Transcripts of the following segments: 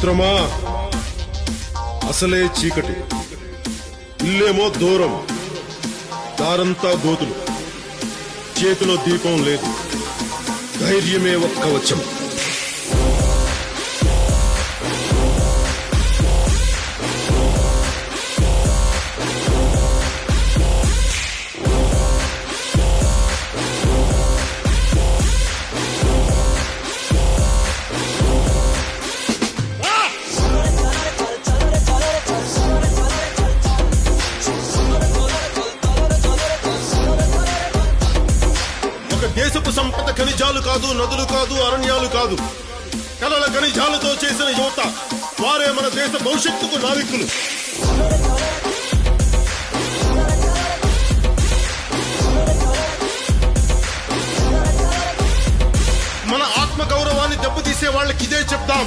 మిత్రమా, అసలే చీకటి, ఇల్లేమో దూరం, దారంతా గోతులు, చేతిలో దీపం లేదు, ధైర్యమే ఒక్క వచ్చం. దేశపు సంపద ఖనిజాలు కాదు, నదులు కాదు, అరణ్యాలు కాదు, కలల ఖనిజాలతో చేసిన యువత, వారే మన దేశ భవిష్యత్తుకు నావికులు. మన ఆత్మ గౌరవాన్ని దెబ్బతీసే వాళ్ళకి ఇదే చెప్తాం.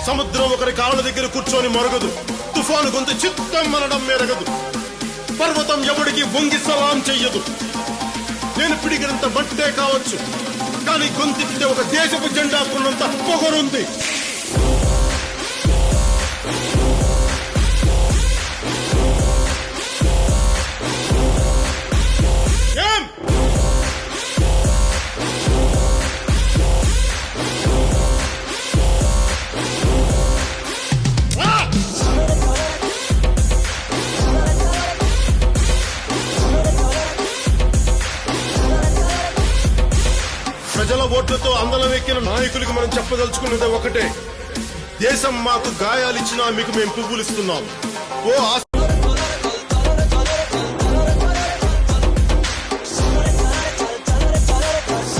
సముద్రం ఒకరి కాళ్ళ దగ్గర కూర్చొని మరగదు, తుఫాను గొంతు చిత్తం మనడం మెరగదు, పర్వతం ఎవడికి వంగి సలాం చెయ్యదు. నేను పిడిగినంత మట్టే కావచ్చు, కానీ గొంతెత్తితే ఒక దేశపు జెండాకున్నంత పొగరుంది. ఏం ప్రజల ఓట్లతో అందలం ఎక్కిన నాయకులకి మనం చెప్పదలుచుకున్నది ఒకటే: దేశం మాకు గాయాలిచ్చినా మీకు మేము పువ్వులిస్తున్నాం. ఓ